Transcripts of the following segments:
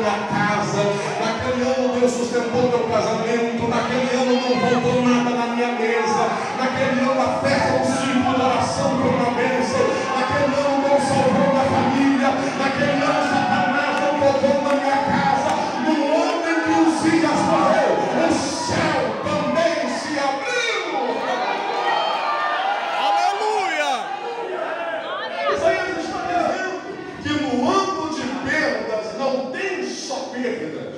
minha casa. Naquele ano Deus sustentou meu casamento. Naquele ano não faltou nada na minha mesa. Naquele ano a festa do círculo da oração foi uma bênção. Naquele ano Deus salvou minha família. Naquele ano Satanás não tocou na minha casa. No ano em que Uzias morreu, o céu também se abriu. Aleluia! Isaías está dizendo que no ano de perdas não tem só perdas,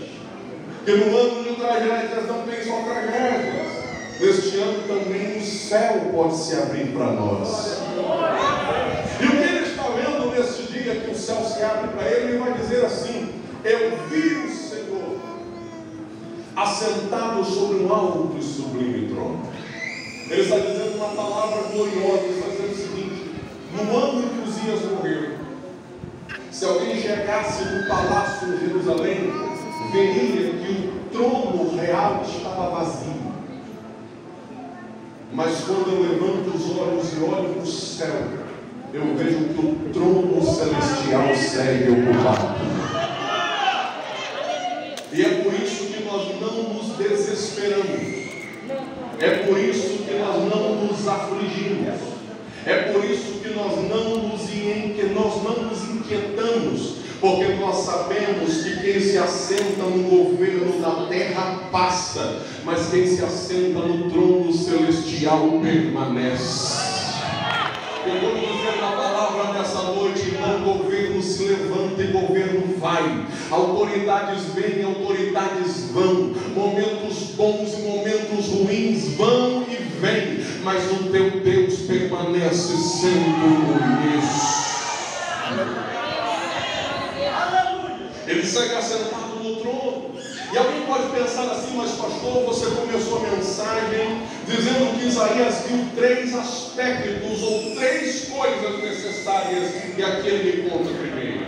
que no ano de tragédias não tem só tragédias. Neste ano também o céu pode se abrir para nós. E o que ele está vendo neste dia que o céu se abre para ele, ele vai dizer assim: eu vi o Senhor assentado sobre um alto e sublime trono. Ele está dizendo uma palavra gloriosa. Ele está dizendo o seguinte: no ano em que Uzias morreu, se alguém chegasse no palácio de Jerusalém, veria que o trono real estava vazio. Mas quando eu levanto os olhos e olho para o céu, eu vejo que o trono celestial segue ocupado. E é por isso que nós não nos desesperamos. É por isso que nós não nos afligimos. É por isso que nós não nos inquietamos. Porque nós sabemos que quem se assenta no governo da terra passa, mas quem se assenta no trono celestial permanece. Eu vou dizer na palavra nessa noite: não, governo se levanta e governo vai. Autoridades vêm, autoridades vão. Momentos bons e momentos ruins vão e vêm. Mas o teu Deus permanece sendo o mesmo. Ele segue assentado no trono. E alguém pode pensar assim: mas pastor, você começou a mensagem dizendo que Isaías viu 3 aspectos ou 3 coisas necessárias, e aqui ele me conta primeiro.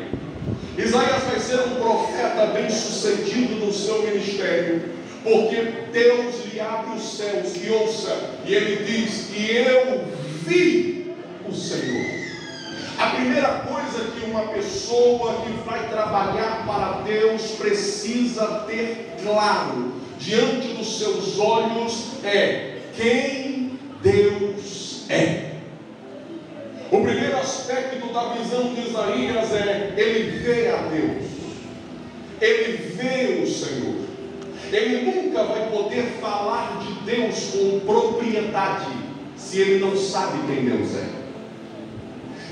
Isaías vai ser um profeta bem sucedido no seu ministério, porque Deus lhe abre os céus e ouça, e ele diz: e eu vi o Senhor. A primeira coisa que uma pessoa que vai trabalhar para Deus precisa ter claro diante dos seus olhos é quem Deus é. O primeiro aspecto da visão de Isaías é: ele vê a Deus, ele vê o Senhor. Ele nunca vai poder falar de Deus com propriedade se ele não sabe quem Deus é.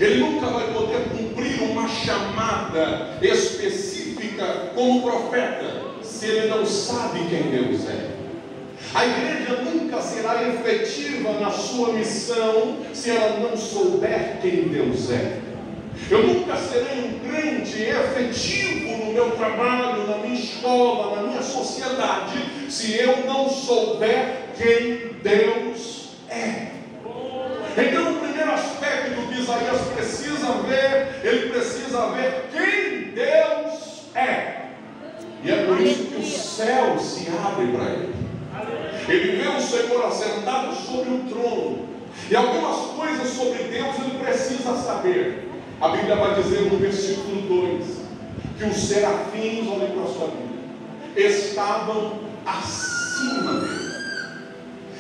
Ele nunca vai poder cumprir uma chamada específica como profeta se ele não sabe quem Deus é. A igreja nunca será efetiva na sua missão se ela não souber quem Deus é. Eu nunca serei um crente efetivo no meu trabalho, na minha escola, na minha sociedade, se eu não souber quem Deus é. Então, o primeiro aspecto que Isaías precisa ver, ele precisa ver quem Deus é. E é por isso que o céu se abre para ele. Ele vê o Senhor assentado sobre o trono. E algumas coisas sobre Deus ele precisa saber. A Bíblia vai dizer no versículo 2 que os serafins, olhem para a sua Bíblia, estavam acima dele.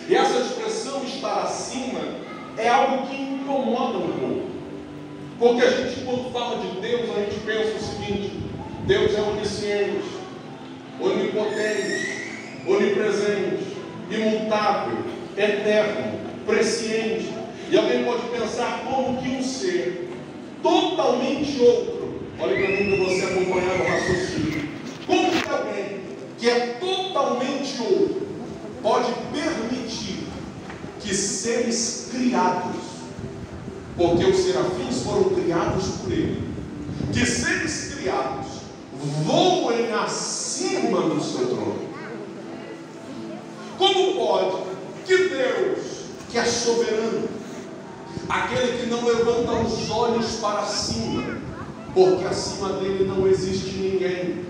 E essa expressão estar acima é algo que incomoda um pouco. Porque a gente, quando fala de Deus, a gente pensa o seguinte: Deus é onisciente, onipotente, onipresente, imutável, eterno, presciente. E alguém pode pensar como que um ser totalmente outro, olhe para mim para você acompanhar o raciocínio, como que alguém que é totalmente outro pode permitir que seres criados, porque os serafins foram criados por ele, que seres criados voem acima do seu trono? Como pode que Deus, que é soberano, aquele que não levanta os olhos para cima, porque acima dele não existe ninguém,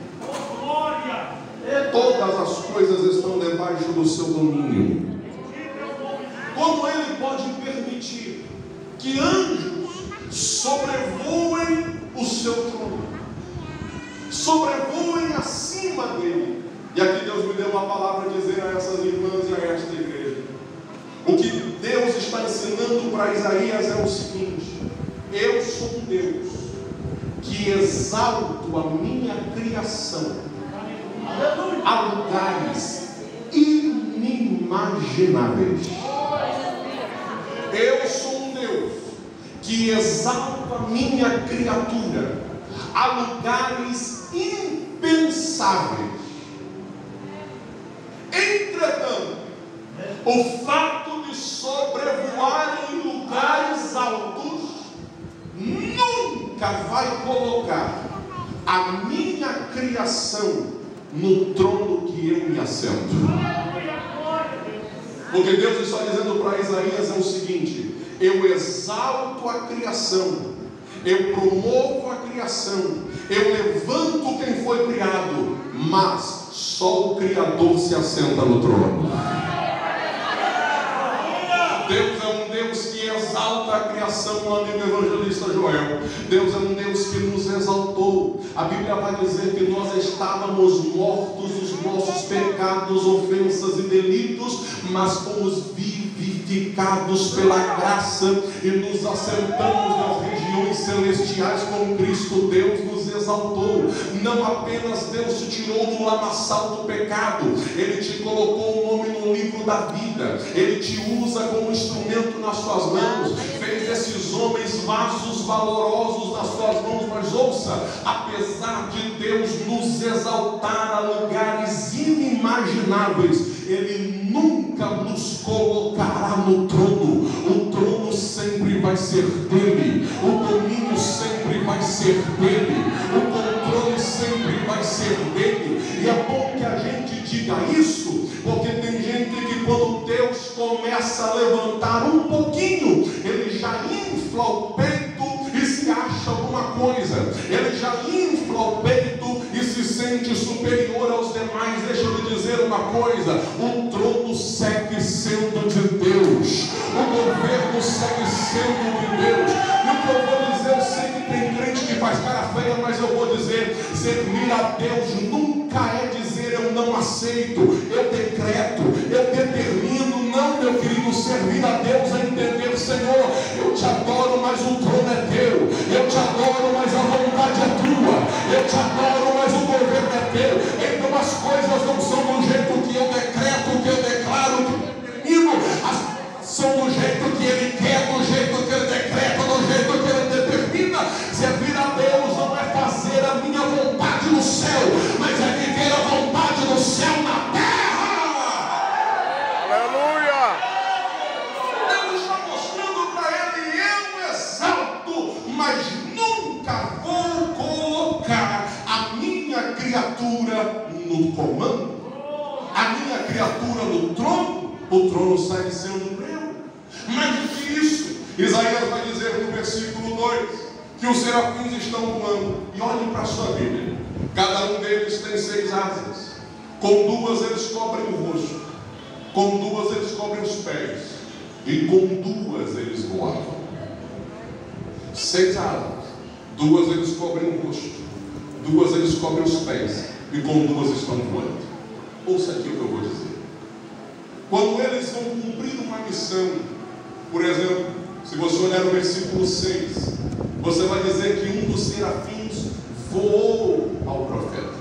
todas as coisas estão debaixo do seu domínio, como ele pode permitir que anjos sobrevoem o seu trono, sobrevoem acima acima dele. E aqui Deus me deu uma palavra a dizer a essas irmãs e a esta igreja. O que Deus está ensinando para Isaías é o seguinte: eu sou um Deus que exalto a minha criação a lugares inimagináveis. Eu sou um Deus que exalto a minha criatura a lugares impensáveis. Entretanto, o fato de sobrevoar em lugares altos nunca vai colocar a minha criação no trono que eu me assento. Porque Deus está dizendo para Isaías é o seguinte: eu exalto a criação, eu promovo a criação, eu levanto quem foi criado, mas só o Criador se assenta no trono. Deus é um Deus que exalta a criação, lá no evangelista Joel. Deus é um Deus que nos exaltou. A Bíblia vai dizer que nós estávamos mortos nos nossos pecados, ofensas e delitos, mas fomos vivificados pela graça e nos assentamos nas regiões celestiais com Cristo. Deus nos exaltou. Não apenas Deus te tirou do lamaçal do pecado, Ele te colocou um nome no livro da vida, Ele te usa como instrumento nas suas mãos, fez esses homens vasos valorosos nas suas mãos. Mas ouça, apesar de Deus nos exaltar a lugares inimagináveis, Ele nunca nos colocará no trono. O trono sempre vai ser dele, o domínio sempre vai ser dele, o controle sempre vai ser dele. E é bom que a gente diga isso, porque tem gente que quando Deus começa a levantar um pouquinho, ele já infla o peito e se acha alguma coisa, ele já infla o peito e se sente superior aos demais. Deixa eu lhe dizer uma coisa: o trono segue sendo de Deus, o governo segue sendo de Deus. E o que eu vou dizer, eu sei que tem crente que faz cara feia, mas eu vou dizer: servir a Deus nunca é dizer eu não aceito, eu decreto, eu determino. Não, meu querido, servir a Deus é entender: Senhor, eu te adoro, mas o trono é teu, eu te adoro, mas a vontade é tua, eu te adoro, mas o governo é teu. Então as coisas não são do jeito que eu decreto, que eu declaro, que eu determino, são do jeito que Ele quer, do jeito que Ele decreta, do jeito que Ele determina. Servir a Deus não é fazer a minha vontade no céu, mas é viver a vontade do céu na terra. Aleluia! Deus está mostrando para ele: eu exalto, mas nunca vou colocar a minha criatura no comando, a minha criatura no trono. O trono segue sendo meu. Mais do que isso, Isaías vai dizer no versículo 2 que os serafins estão voando. E olhem para a sua Bíblia: cada um deles tem 6 asas, com 2 eles cobrem o rosto, com 2 eles cobrem os pés, e com 2 eles voavam. 6 asas, 2 eles cobrem o rosto, 2 eles cobrem os pés, e com 2 estão voando. Ouça aqui o que eu vou dizer. Quando eles vão cumprir uma missão, por exemplo, se você olhar no versículo 6, você vai dizer que um dos serafins voou ao profeta.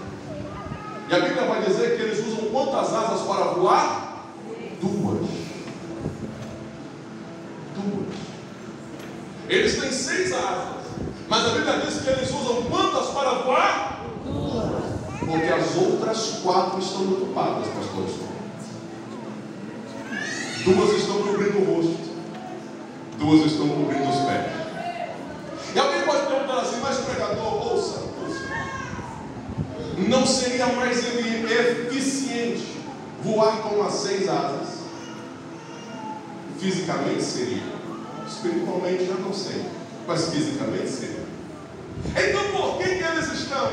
E a Bíblia vai dizer que eles usam quantas asas para voar? 2. Eles têm 6 asas, mas a Bíblia diz que eles usam quantas para voar? 2. Porque as outras 4 estão ocupadas, pastor. 2 estão cobrindo o rosto, 2 estão cobrindo os pés. E alguém pode perguntar assim: mas pregador, ouça, não seria mais eficiente voar com as 6 asas? Fisicamente seria, espiritualmente já não sei, mas fisicamente seria. Então por que eles estão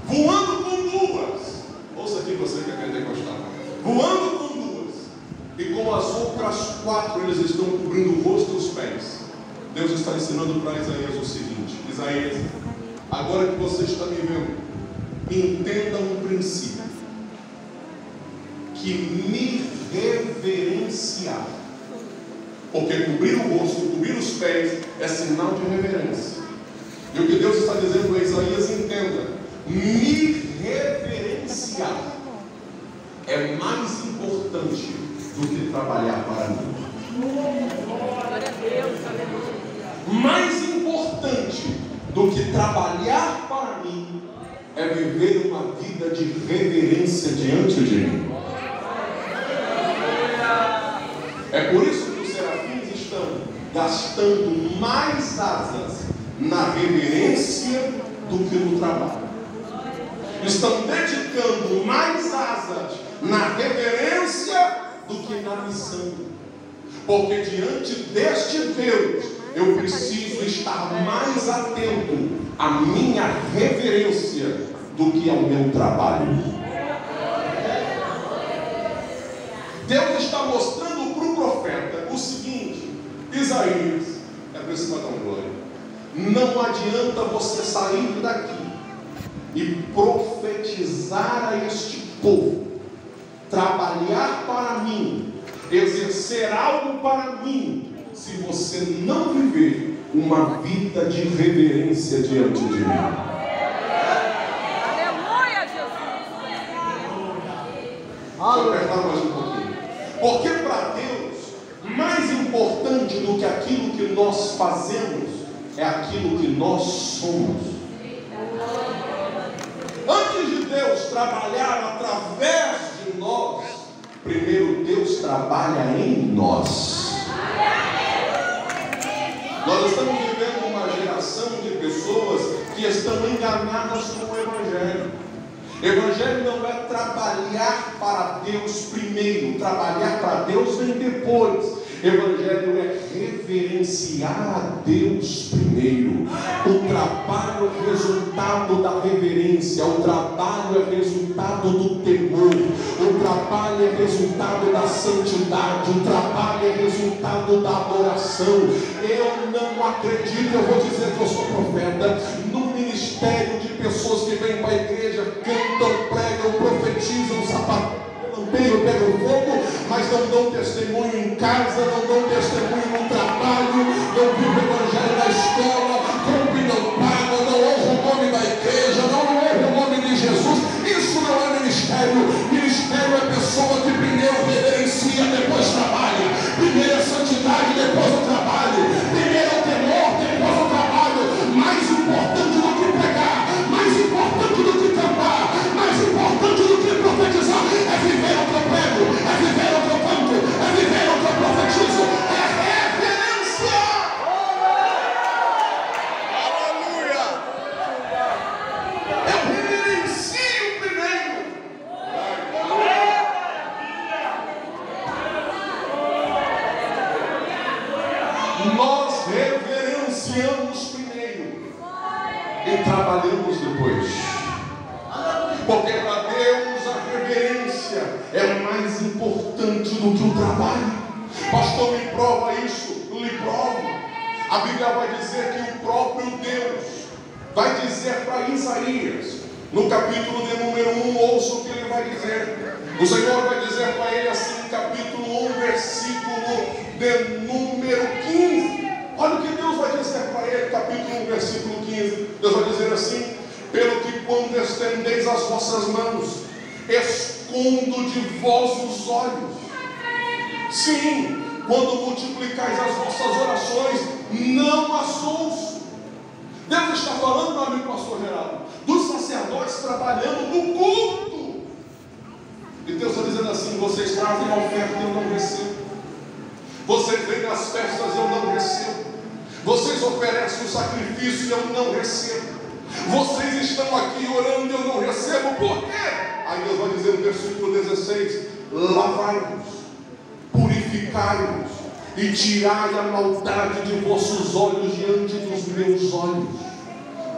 voando com 2? Ouça aqui, você que é pentecostal, voando com 2, e com as outras 4 eles estão cobrindo o rosto e os pés. Deus está ensinando para Isaías o seguinte: Isaías, agora que você está me vendo, entenda um princípio: que me reverenciar, porque cobrir o rosto, cobrir os pés é sinal de reverência. E o que Deus está dizendo a Isaías, entenda: me reverenciar é mais importante do que trabalhar para mim. Glória a Deus, aleluia. Mais importante do que trabalhar para mim é viver uma vida de reverência diante de mim. É por isso que os serafins estão gastando mais asas na reverência do que no trabalho. Estão dedicando mais asas na reverência do que na missão. Porque diante deste Deus, eu preciso estar mais atento à minha reverência do que ao meu trabalho. Deus está mostrando para o profeta o seguinte: Isaías, é para esse dar glória, não adianta você sair daqui e profetizar a este povo, trabalhar para mim, exercer algo para mim, se você não viver uma vida de reverência diante de mim. Aleluia, Jesus. Deixa eu apertar mais um pouquinho. Porque para Deus, mais importante do que aquilo que nós fazemos é aquilo que nós somos. Antes de Deus trabalhar através de nós, primeiro Deus trabalha em nós. Nós estamos vivendo uma geração de pessoas que estão enganadas com o Evangelho. Evangelho não é trabalhar para Deus primeiro, trabalhar para Deus vem depois. Evangelho é reverenciar a Deus primeiro. O trabalho é resultado da reverência, o trabalho é resultado do temor, o trabalho é resultado da santidade, o trabalho é resultado da adoração. Eu não acredito, eu vou dizer que eu sou profeta, no ministério de pessoas que vêm para a igreja, cantam, pregam, profetizam, sapateiam, pegam fogo, mas não dão testemunho em casa, não dão testemunho no trabalho, não vivem o evangelho na escola, compram e não pagam, não honram o nome da igreja, não honram o nome de Jesus. Isso não é ministério. Ministério é pessoa que primeiro reverencia, depois trabalha. Primeiro é santidade, depois o trabalho. Primeiro é o temor, depois o trabalho. Mais importante do que pregar, mais importante do que cantar, mais importante do que profetizar é viver o que eu prego, é viver o que eu canto, é viver o que eu profetizo, é reverência. Aleluia! Eu reverencio primeiro. Nós reverenciamos primeiro e trabalhamos depois. Porque para Deus a reverência é mais importante do que o trabalho. Pastor, me prova isso. Lhe provo. A Bíblia vai dizer que o próprio Deus vai dizer para Isaías, no capítulo de número 1, ouça o que ele vai dizer. O Senhor vai dizer para ele assim, capítulo 1, versículo de número 15. Olha o que Deus vai dizer para ele, capítulo 1, versículo 15. Deus vai dizer assim: pelo que quando estendeis as vossas mãos, escondo de vós os olhos. Sim, quando multiplicais as vossas orações, não as ouço. Deus está falando, meu amigo pastor Geraldo, dos sacerdotes trabalhando no culto. E Deus está dizendo assim: vocês trazem a oferta e eu não recebo. Vocês vêm nas festas e eu não recebo. Vocês oferecem o sacrifício e eu não recebo. Vocês estão aqui orando e eu não recebo. Por quê? Aí Deus vai dizer no versículo 16: lavai-vos, purificai-vos e tirai a maldade de vossos olhos diante dos meus olhos.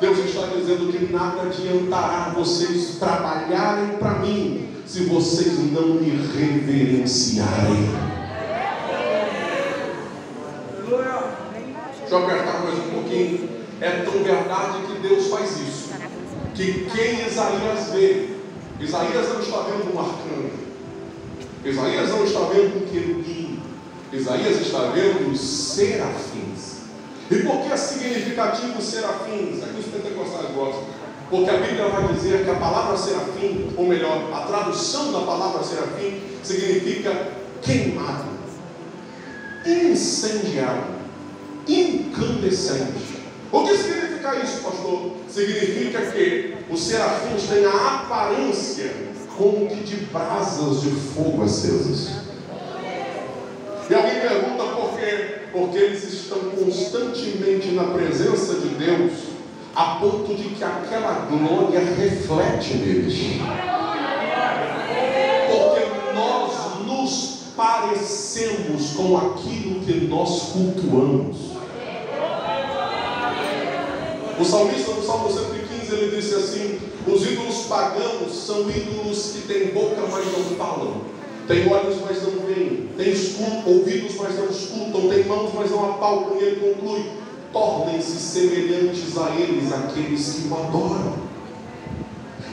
Deus está dizendo que nada adiantará vocês trabalharem para mim se vocês não me reverenciarem. Deixa eu apertar mais um pouquinho. É tão verdade que Deus faz isso. que quem Isaías vê, Isaías não está vendo um arcanjo, Isaías não está vendo um querubim, Isaías está vendo os serafins. E por que é significativo serafins? Aqui os pentecostais gostam. Porque a Bíblia vai dizer que a palavra serafim, ou melhor, a tradução da palavra serafim, significa queimado, incendiado, incandescente. O que significa isso, pastor? Significa que os serafins têm a aparência como que de brasas de fogo acesas. E alguém pergunta por quê? Porque eles estão constantemente na presença de Deus, a ponto de que aquela glória reflete neles. Porque nós nos parecemos com aquilo que nós cultuamos. O salmista no Salmo 115, ele disse assim: os ídolos pagãos são ídolos que têm boca, mas não falam, têm olhos, mas não veem, têm ouvidos, mas não escutam, têm mãos, mas não apalpam. E ele conclui: tornem-se semelhantes a eles, aqueles que o adoram.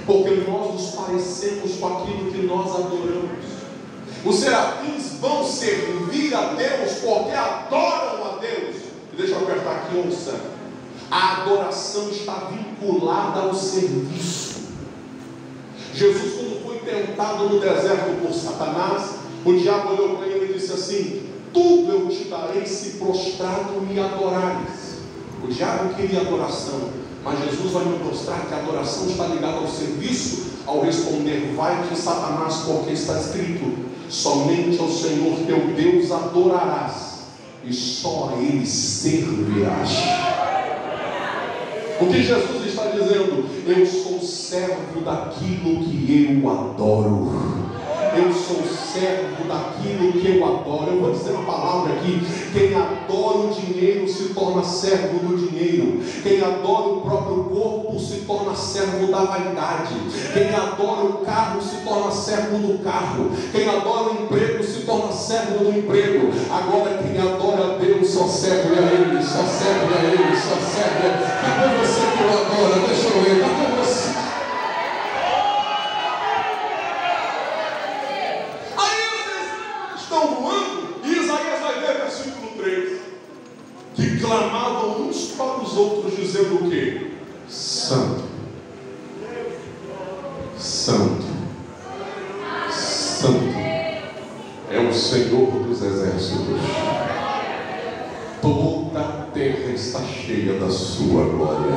Porque nós nos parecemos com aquilo que nós adoramos. Os serafins vão servir a Deus porque adoram a Deus. E deixa eu apertar aqui, ouça. A adoração está vinculada ao serviço. Jesus, quando foi tentado no deserto por Satanás, o diabo olhou para ele e disse assim: tudo eu te darei se prostrado me adorares. O diabo queria adoração, mas Jesus vai me mostrar que a adoração está ligada ao serviço, ao responder: vai de Satanás, porque está escrito: somente ao Senhor teu Deus adorarás, e só a Ele servirás. O que Jesus está dizendo? Eu sou servo daquilo que eu adoro. Eu sou servo daquilo que eu adoro. Eu vou dizer uma palavra aqui: quem adora o dinheiro se torna servo do dinheiro. Quem adora o próprio corpo se torna servo da vaidade. Quem adora o carro se torna servo do carro. Quem adora o emprego se torna servo do emprego. Agora quem adora a Deus só serve a Ele, só serve a Ele, só serve a Ele. Cadê você que o adora? Deixa eu ver, cadê você? Que clamavam uns para os outros, dizendo o quê? Santo, Santo, Santo é o Senhor dos exércitos. Toda a terra está cheia da sua glória.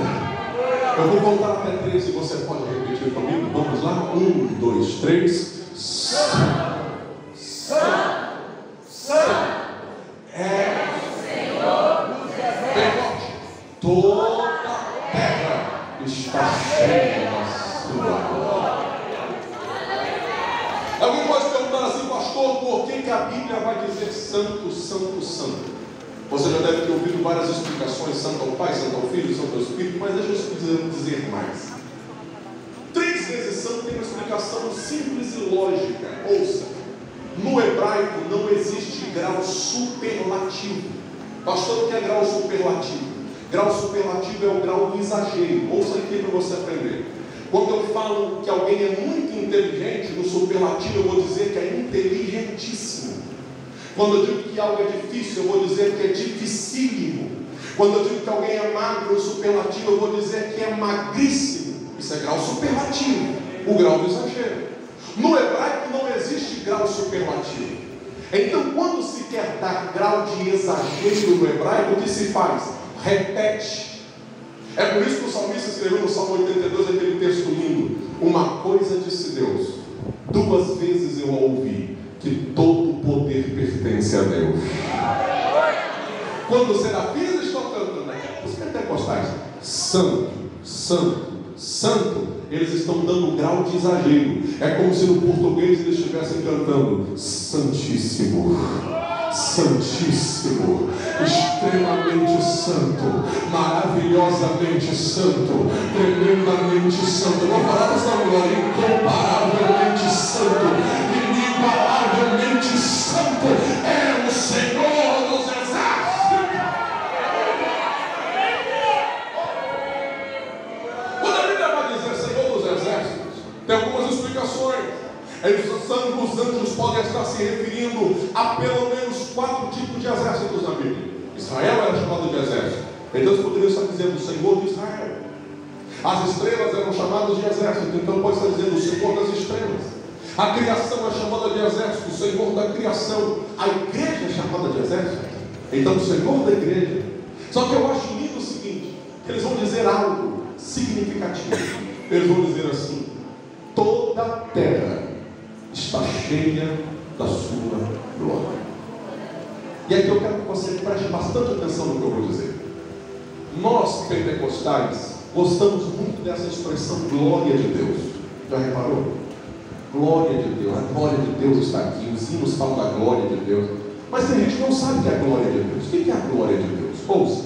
Eu vou contar até 3 e você pode repetir comigo. Vamos lá? 1, 2, 3. Santo, Santo, Santo é o Senhor dos exércitos. Toda a terra está cheia da sua glória. Alguém pode perguntar assim: pastor, por que a Bíblia vai dizer santo, santo, santo? Você já deve ter ouvido várias explicações: santo ao Pai, santo ao Filho, santo ao Espírito. Mas deixa eu dizer mais. 3 vezes santo tem uma explicação simples e lógica. Ouça: no hebraico não existe grau superlativo. Pastor, o que é grau superlativo? Grau superlativo é o grau do exagero. Ouça aqui para você aprender. Quando eu falo que alguém é muito inteligente, no superlativo eu vou dizer que é inteligentíssimo. Quando eu digo que algo é difícil, eu vou dizer que é dificílimo. Quando eu digo que alguém é magro, no superlativo eu vou dizer que é magríssimo. Isso é grau superlativo, o grau do exagero. No hebraico não existe grau superlativo. Então, quando se quer dar grau de exagero no hebraico, o que se faz? Repete. É por isso que o salmista escreveu no Salmo 82 aquele texto lindo: uma coisa disse Deus, 2 vezes eu a ouvi, que todo o poder pertence a Deus. Quando os serafins estão cantando, os pentecostais, santo, santo, santo, eles estão dando um grau de exagero. É como se no português eles estivessem cantando santíssimo, santíssimo, extremamente santo, maravilhosamente santo, tremendamente santo. Vou falar dessa glória: incomparavelmente santo, inigualavelmente santo é o Senhor dos exércitos. Quando a Bíblia vai dizer duas explicações. Os anjos podem estar se referindo a pelo menos 4 tipos de exércitos na Bíblia. Israel era chamado de exército. Então eles poderiam estar dizendo o Senhor de Israel. As estrelas eram chamadas de exército. Então pode estar dizendo o Senhor das estrelas. A criação é chamada de exército, o Senhor da criação. A igreja é chamada de exército. Então o Senhor da igreja. Só que eu acho lindo o seguinte, que eles vão dizer algo significativo. Eles vão dizer assim: toda a terra está cheia da sua glória. E aqui eu quero que você preste bastante atenção no que eu vou dizer. Nós, pentecostais, gostamos muito dessa expressão glória de Deus. Já reparou? Glória de Deus, a glória de Deus está aqui. Os hinos falam da glória de Deus. Mas tem gente que não sabe o que é a glória de Deus. O que é a glória de Deus? Ouça,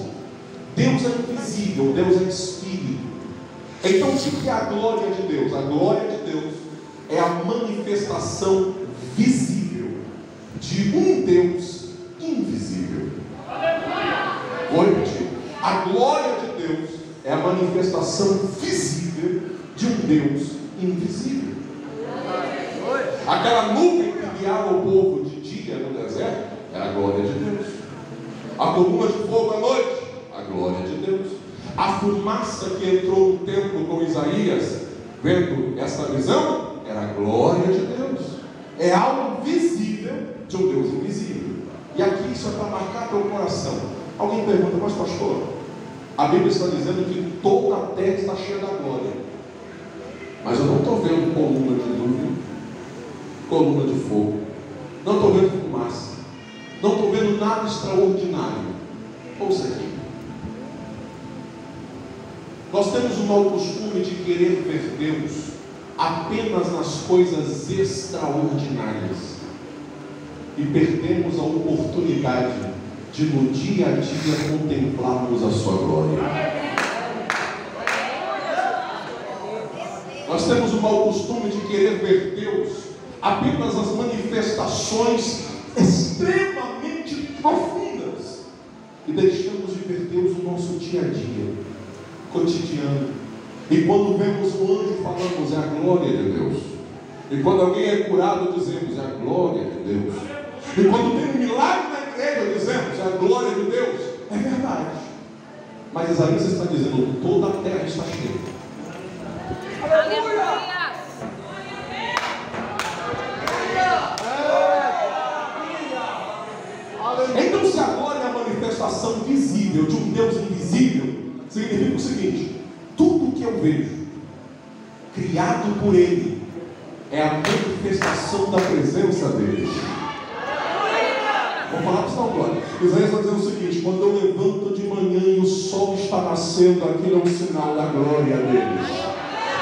Deus é invisível, Deus é espírito. Então o que é a glória de Deus? A glória de Deus é a manifestação visível de um Deus invisível. Vou repetir. A glória de Deus é a manifestação visível de um Deus invisível. Aquela nuvem que guiava o povo de dia no deserto era a glória de Deus. A coluna de fogo à noite, a glória de Deus. A fumaça que entrou no templo com Isaías, vendo essa visão, era a glória de Deus. É algo visível de um Deus invisível. E aqui isso é para marcar teu coração. Alguém pergunta: mas pastor, a Bíblia está dizendo que toda a terra está cheia da glória. Mas eu não estou vendo coluna de nuvem, coluna de fogo, não estou vendo fumaça, não estou vendo nada extraordinário. Ouça aqui. Nós temos o mau costume de querer ver Deus apenas nas coisas extraordinárias e perdemos a oportunidade de no dia a dia contemplarmos a sua glória. Nós temos o mau costume de querer ver Deus apenas nas manifestações extremamente profundas e deixamos de ver Deus no nosso dia a dia, cotidiano. E quando vemos um anjo, falamos: é a glória de Deus. E quando alguém é curado, dizemos: é a glória de Deus. E quando tem um milagre na igreja, dizemos: é a glória de Deus. É verdade. Mas Isaías está dizendo: toda a terra está cheia. Aleluia! Então, se a glória é a manifestação visível de um Deus invisível, significa o seguinte: tudo que eu vejo, criado por Ele, é a manifestação da presença dele. Vou falar para você, não, glória. Isaías está dizendo o seguinte: quando eu levanto de manhã e o sol está nascendo, aquilo é um sinal da glória dele.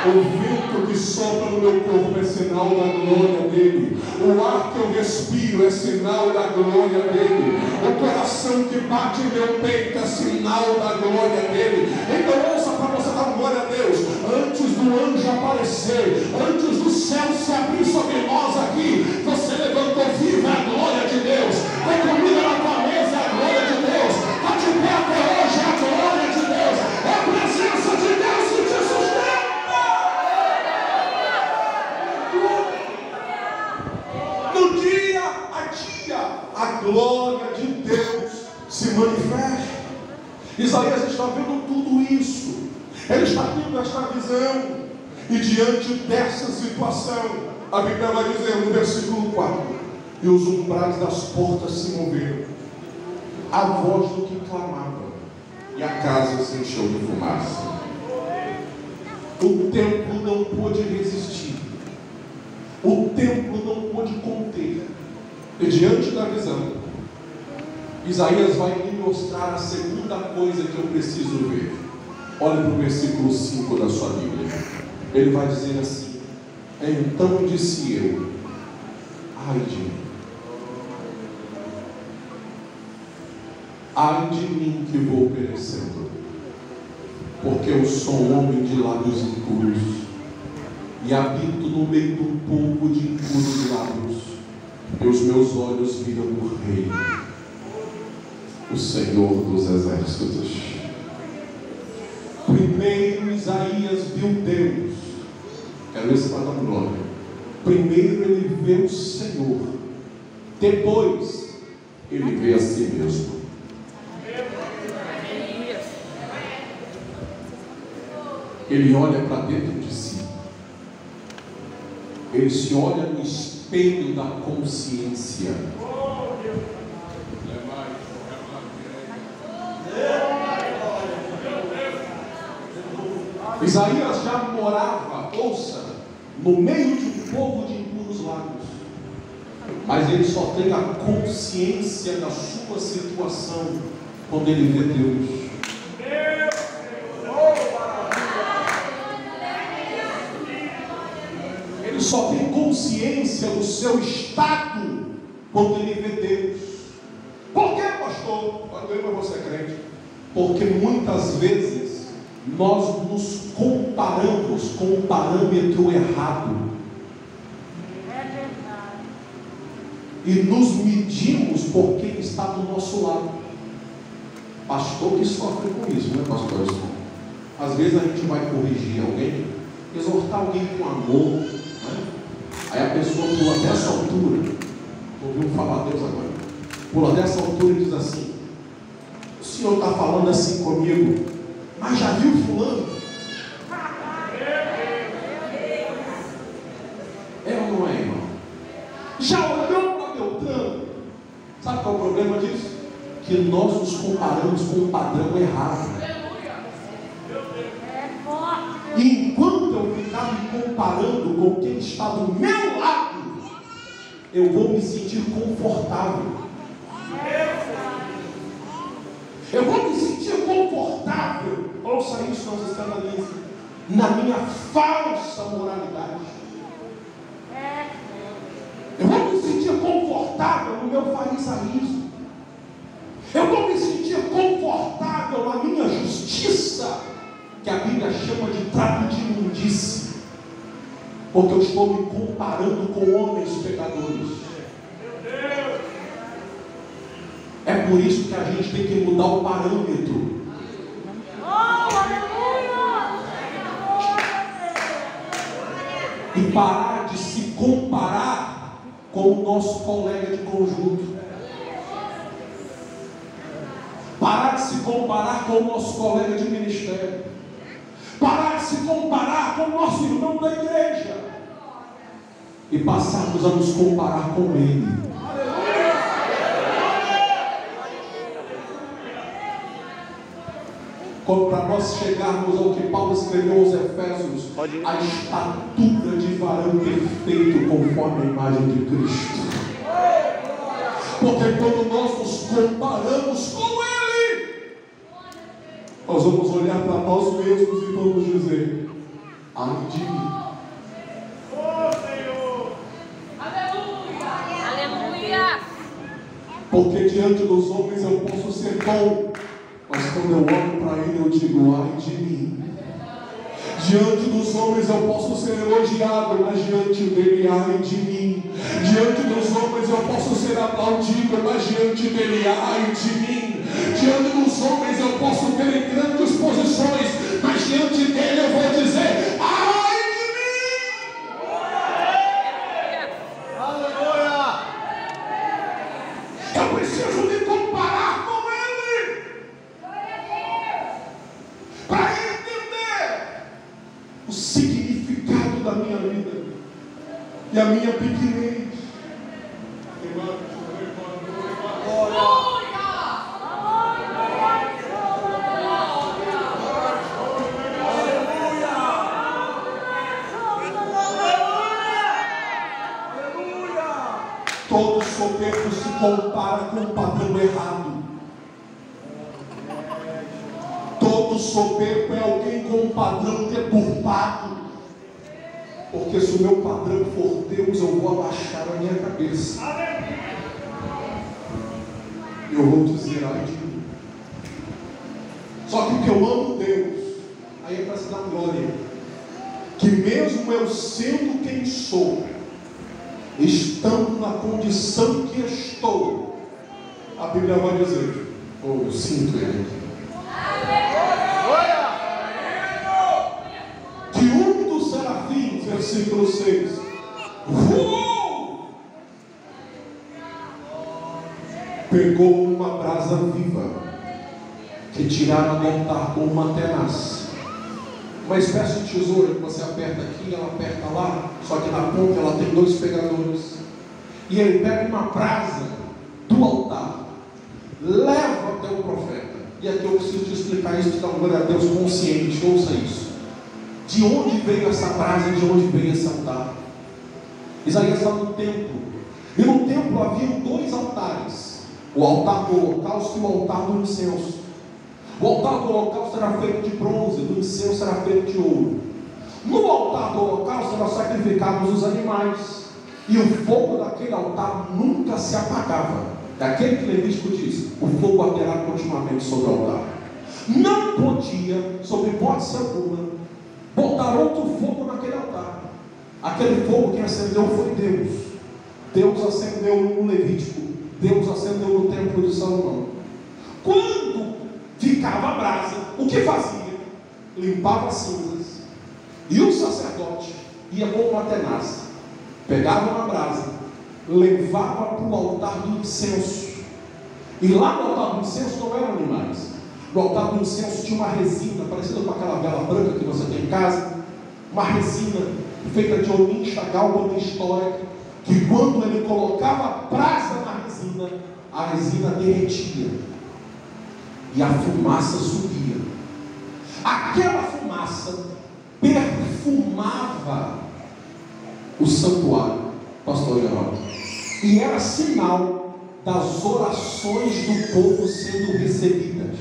O vento que sopra no meu corpo é sinal da glória dele. O ar que eu respiro é sinal da glória dele. O coração que bate em meu peito é sinal da glória dele. Então ouça para você dar glória a Deus. Antes do anjo aparecer, antes do céu se abrir sobre nós aqui, você levantou vivo, é a glória de Deus. Tem comida na tua mesa, é a glória de Deus. Está de pé até hoje, é a glória de Deus. É a presença de Deus que te sustenta. No dia a dia, a glória de Deus se manifesta. Isaías está vendo tudo isso. Ele está tendo esta visão. E diante dessa situação, a Bíblia vai dizer no versículo 4: e os umbrais das portas se moveram, a voz do que clamava, e a casa se encheu de fumaça. O templo não pôde resistir. O templo não pôde conter. E diante da visão, Isaías vai me mostrar a segunda coisa que eu preciso ver. Olhe para o versículo 5 da sua Bíblia. Ele vai dizer assim: então disse eu, ai de mim, ai de mim que vou perecendo, porque eu sou um homem de lábios impuros e habito no meio de um povo de impuros lábios, e os meus olhos viram o Rei, o Senhor dos exércitos. Primeiro Isaías viu Deus, que Aí você vai dar glória. Primeiro ele vê o Senhor, depois ele vê a si mesmo. Ele olha para dentro de si. Ele se olha no espelho da consciência. Isaías já morava, ouça, no meio de um povo de impuros lábios, mas ele só tem a consciência da sua situação quando ele vê Deus. Ele só tem consciência do seu estado quando ele vê Deus. Por que, pastor? Quando você é crente? Porque muitas vezes nós nos comparamos com o parâmetro errado. E nos medimos por quem está do nosso lado. Pastor que sofre com isso, não é, pastor? Às vezes a gente vai corrigir alguém, exortar alguém com amor, né? Aí a pessoa pula dessa altura. Ouviu falar Deus agora? Pula dessa altura e diz assim: o senhor está falando assim comigo, mas já viu fulano? É ou não é, irmão? Já olhou para Beltrano? Sabe qual é o problema disso? Que nós nos comparamos com o padrão errado. E enquanto eu ficar me comparando com quem está do meu lado, eu vou me sentir confortável. Eu vou me sentir confortável. Ouça isso, nós escandalizamos. Na minha falsa moralidade. Eu vou me sentir confortável no meu farisaísmo. Eu vou me sentir confortável na minha justiça, que a Bíblia chama de trapo de imundície, porque eu estou me comparando com homens pecadores. É por isso que a gente tem que mudar o parâmetro. E parar de se comparar com o nosso colega de conjunto. Parar de se comparar com o nosso colega de ministério. Parar de se comparar com o nosso irmão da igreja. E passarmos a nos comparar com ele. Como para nós chegarmos ao que Paulo escreveu aos Efésios, a estatura de varão perfeito conforme a imagem de Cristo. Porque quando nós nos comparamos com Ele, nós vamos olhar para nós mesmos e vamos dizer: ai de mim. Aleluia! Porque diante dos homens eu posso ser bom, mas quando eu olho para Ele eu digo: ai de mim. Diante dos homens eu posso ser elogiado, mas diante dele, ai de mim. Diante dos homens eu posso ser aplaudido, mas diante dele, ai de mim. Diante dos homens eu posso ter grandes posições, mas diante dele eu vou dizer: ai de mim. Aleluia! Eu preciso me comparar com ele, para entender o significado da minha vida e a minha pequenez. Todo soberbo se compara com o padrão errado. Todo soberbo é alguém com um padrão deturpado. Porque se o meu padrão for Deus, eu vou abaixar a minha cabeça. Eu vou dizer: ai de mim. Só que porque eu amo Deus, aí é para se dar glória, que mesmo eu sendo quem sou, estando na condição que estou, a Bíblia vai dizer: oh, eu sinto Ele. Que um dos serafins, versículo Pegou uma brasa viva que tiraram do altar com uma tenaz, uma espécie de tesoura que você aperta aqui, ela aperta lá, só que na ponta ela tem 2 pegadores. E ele pega uma brasa do altar, leva até o profeta. E aqui eu preciso te explicar isso, dá glória a Deus consciente, ouça isso. De onde veio essa brasa, de onde veio esse altar? Isaías está no templo, e no templo havia 2 altares: o altar do holocausto e o altar do incenso. O altar do holocausto era feito de bronze, do incenso era feito de ouro. No altar do holocausto eram sacrificados os animais, e o fogo daquele altar nunca se apagava. É aquele que Levítico diz: o fogo arderá continuamente sobre o altar. Não podia, sob hipótese alguma, botar outro fogo naquele altar. Aquele fogo que acendeu foi Deus. Deus acendeu no Levítico, Deus acendeu no templo de Salomão. Quando ficava a brasa, o que fazia? Limpava as cinzas, e o sacerdote ia com uma tenaz, pegava uma brasa, levava para o altar do incenso. E lá no altar do incenso não eram animais. No altar do incenso tinha uma resina parecida com aquela vela branca que você tem em casa, uma resina feita de onim, galba histórica, que quando ele colocava a brasa na resina, a resina derretia e a fumaça subia. Aquela fumaça perfumava o santuário, pastor Geraldo, e era sinal das orações do povo sendo recebidas.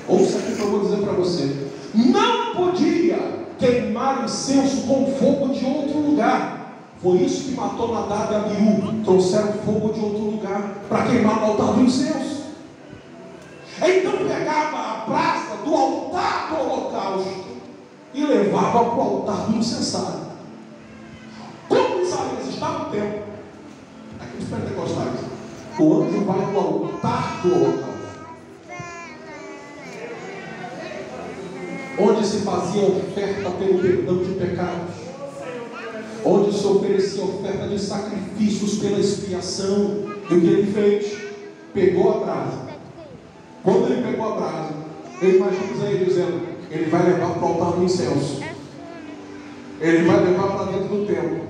Ouça aqui que eu vou dizer para você: não podia queimar incenso com fogo de outro lugar. Foi isso que matou Nadab e Abiú. Trouxeram fogo de outro lugar para queimar no altar do incenso. Então pegava a brasa do altar do holocausto e levava para o altar do incensário. Quando Isaías está no templo, aqui nos pentecostais, o anjo vai no altar do holocausto, onde se fazia oferta pelo perdão de pecados, onde se oferecia oferta de sacrifícios pela expiação. E o que ele fez? Pegou a brasa. Quando ele pegou a brasa, eu imagino Isaías dizendo: ele vai levar para o altar do incenso, ele vai levar para dentro do templo,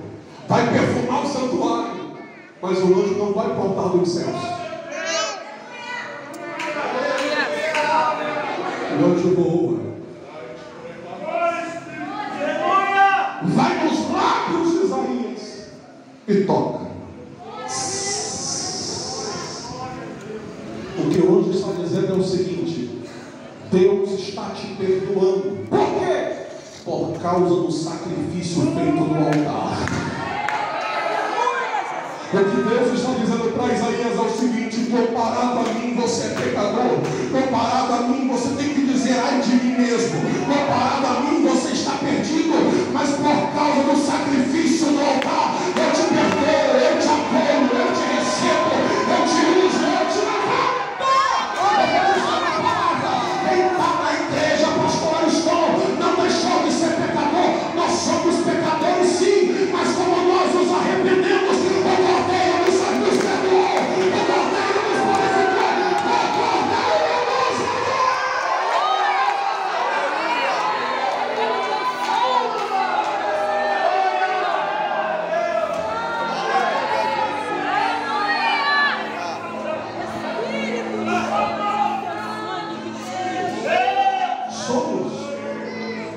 vai perfumar o santuário, mas o anjo não vai para o altar do incenso. O anjo voa, vai nos lábios de Isaías e toca. O que o anjo está dizendo é o seguinte: Deus está te perdoando. Por quê? Por causa do sacrifício feito no altar. O que Deus está dizendo para Isaías é o seguinte: comparado a mim você é pecador, comparado a mim você tem que dizer ai de mim mesmo, comparado a mim você está perdido, mas por causa do sacrifício no altar eu te perdoo, eu te apoio, eu te recebo, eu te uso, eu te levanto. Quem está na igreja, pastor Ariston, não deixou de ser pecador. Nós somos pecadores sim, mas como nós nos arrependemos, o Cordeiro nos perdoou, o Cordeiro nos purificou, o Cordeiro nos perdoou. Somos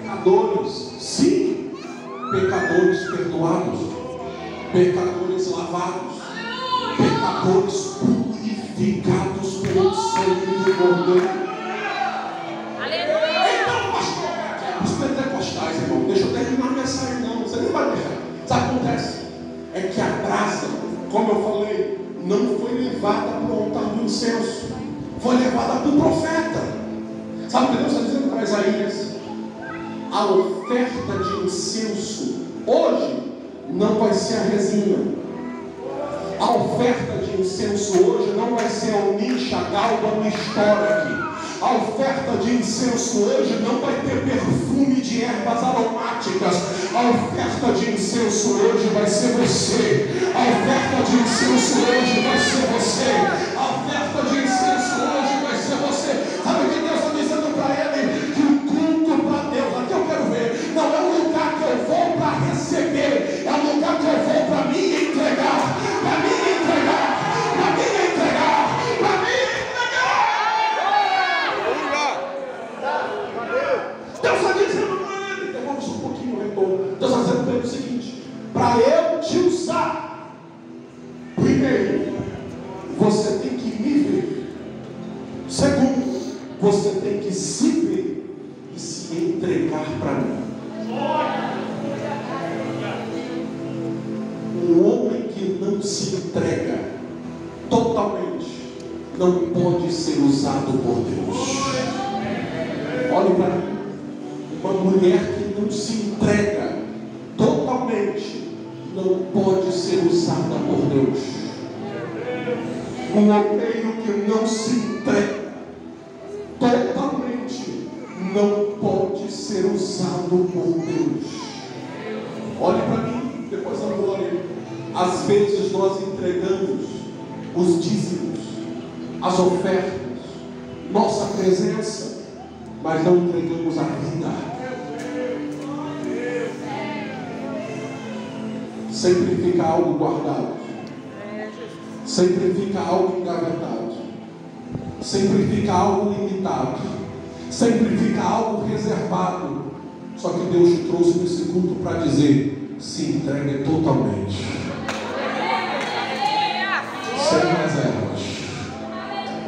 pecadores, sim, pecadores perdoados, pecadores lavados, pecadores purificados pelo sangue do Cordeiro. Então, pastor, os pentecostais, irmão, deixa eu terminar a mensagem, não, você nem vai deixar. Sabe o que acontece? É que a brasa, como eu falei, não foi levada para o altar do incenso, foi levada para o profeta. Sabe o que Deus está dizendo para Isaías? A oferta de incenso hoje não vai ser a resina. A oferta de incenso hoje não vai ser a nicha, galba, mistória aqui. A oferta de incenso hoje não vai ter perfume de ervas aromáticas. A oferta de incenso hoje vai ser você. A oferta de incenso hoje vai ser você. A oferta de incenso hoje vai ser você. Sabe o que Deus está dizendo para ele? Que o culto para Deus, aqui eu quero ver, não é um lugar que eu vou para receber, é um lugar que eu vou para me entregar, para me entregar, para me entregar, para me entregar. Deus está dizendo para ele, devolve um pouquinho o retorno. Deus está dizendo para ele o seguinte: para eu te usar, primeiro, você tem que me ver. Segundo, você tem que se ver e se entregar para mim. Um homem que não se entrega totalmente não pode ser usado por Deus. Olhe para mim. Uma mulher que não se entrega totalmente não pode ser usada por Deus. Um obreiro que não se entrega totalmente não pode ser usado por Deus. Olhe para mim, depois olhe. Às vezes nós entregamos os dízimos, as ofertas, nossa presença, mas não entregamos a vida. Sempre fica algo guardado, sempre fica algo engavetado, sempre fica algo limitado, sempre fica algo reservado. Só que Deus te trouxe nesse culto para dizer: se entregue totalmente, sem reservas.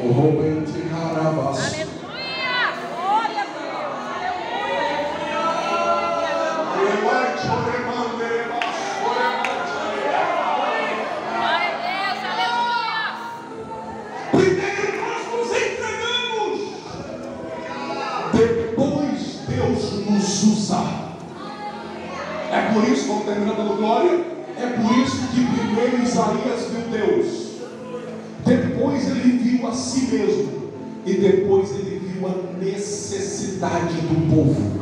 O Robente Harabas. Aleluia! Glória a Deus! Aleluia! Primeiro nós nos entregamos, depois Deus nos usa. É por isso, vamos terminando no glória, é por isso que primeiro Isaías viu Deus, depois ele viu a si mesmo, e depois ele viu a necessidade do povo.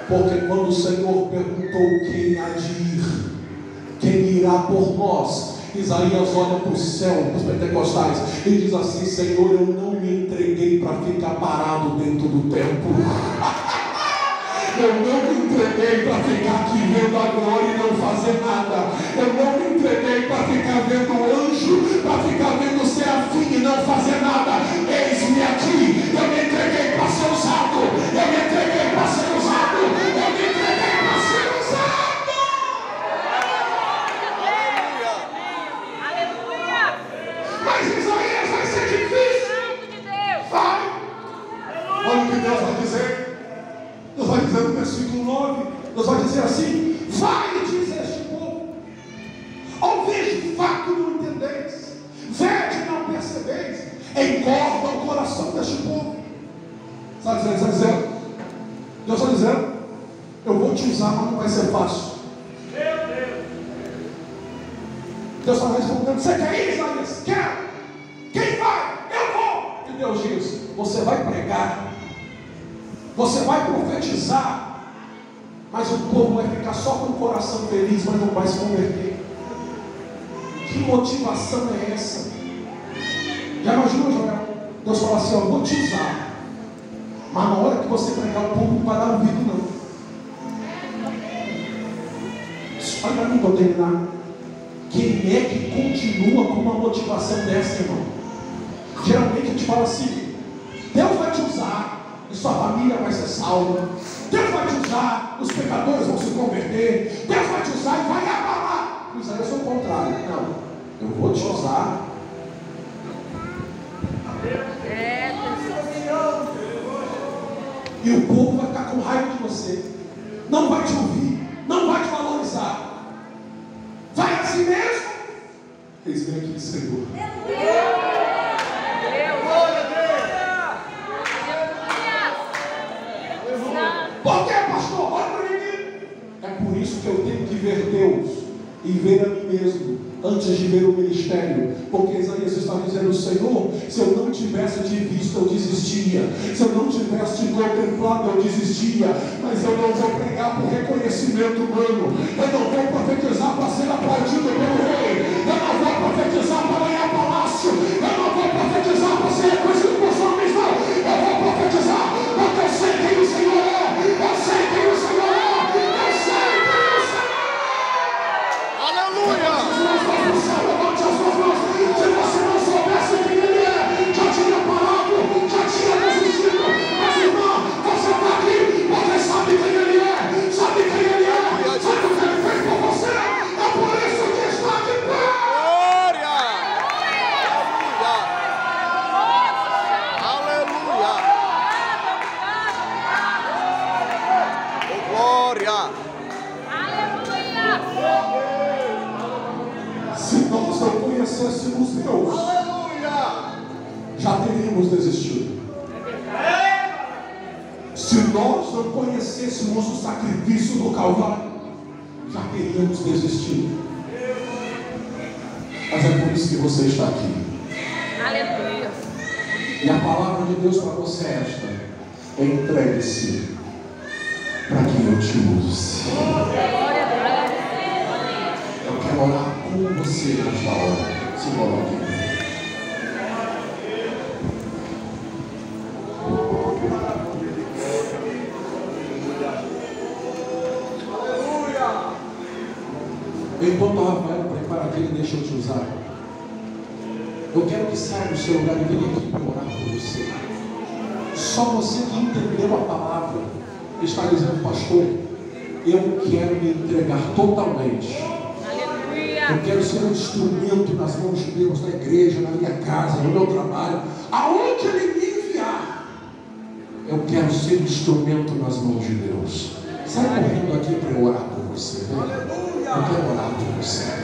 Porque quando o Senhor perguntou quem há de ir, quem irá por nós, Isaías olha para o céu, para os pentecostais, e diz assim: Senhor, eu não me entreguei para ficar parado dentro do templo. Eu não me entreguei para ficar aqui vendo a glória e não fazer nada. Eu não me entreguei para ficar vendo o anjo, para ficar vendo o serafim e não fazer nada. Eis-me aqui. Eu me entreguei para ser usado. Eu me entreguei para ser usado. Eu me entreguei para ser usado. Aleluia! Mas Isaías vai ser difícil. Santo de Deus! Vai. Olha o que Deus vai dizer. Deus vai dizer no versículo 9, Deus vai dizer assim: vai, diz este povo, ouvis de fato não entendeis, vede não percebeis, engorda o coração deste povo. Está dizendo, Deus está dizendo: eu vou te usar, mas não vai ser fácil. Deus está respondendo: você quer ir, Isaías? Quero. Quem vai? Eu vou. E Deus diz: você vai pregar, você vai profetizar, mas o povo vai ficar só com o coração feliz, mas não vai se converter. Que motivação é essa? Já imaginou, Joel? Deus fala assim: eu vou te usar, mas na hora que você pregar, o povo não vai dar ouvido, não. Olha para mim para eu terminar. Quem é que continua com uma motivação dessa, irmão? Geralmente a gente fala assim: Deus vai te usar e sua família vai ser salva. Deus vai te usar, os pecadores vão se converter. Deus vai te usar e vai abalar. Isso aí é o contrário. Não, eu vou te usar. E o povo vai ficar com raiva de você, não vai te ouvir, não vai te valorizar. Vai assim mesmo? Eis-me aqui, Senhor. Por que, pastor? Olha para mim. É por isso que eu tenho que ver Deus e ver a mim mesmo antes de ver o ministério, porque Isaías está dizendo: Senhor, se eu não tivesse te visto, eu desistia, se eu não tivesse te contemplado, eu desistia, mas eu não vou pregar por reconhecimento humano, eu não vou profetizar para ser aplaudido pelo rei, eu não vou profetizar para ganhar palácio, eu não vou profetizar para ser reconhecido por sua homens, não, eu vou profetizar porque eu sei quem o Senhor é, eu sei quem o Senhor é, eu sei quem o Senhor é. Aleluia! Se você não soubesse quem Ele é, já tinha parado, já tinha desistido. Mas irmão, você está aqui porque sabe quem Ele é, sabe quem Ele é, sabe o que Ele fez por você. É por isso que está de pé. Glória! Aleluia! Glória! Se nós não conhecêssemos Deus, já teríamos desistido. Se nós não conhecêssemos o sacrifício do Calvário, já teríamos desistido. Mas é por isso que você está aqui. Aleluia. E a palavra de Deus para você é esta: entregue-se para que eu te use. Eu quero orar com você nesta hora. Se coloque. Enquanto o Rafael prepara aqui, deixa eu te usar. Eu quero que saia do seu lugar e venha aqui para orar por você. Só você que entendeu a palavra está dizendo: pastor, eu quero me entregar totalmente. Eu quero ser um instrumento nas mãos de Deus, na igreja, na minha casa, no meu trabalho, aonde Ele me enviar. Eu quero ser instrumento nas mãos de Deus. Sai correndo aqui para eu orar por você. Vem. Eu quero orar por você.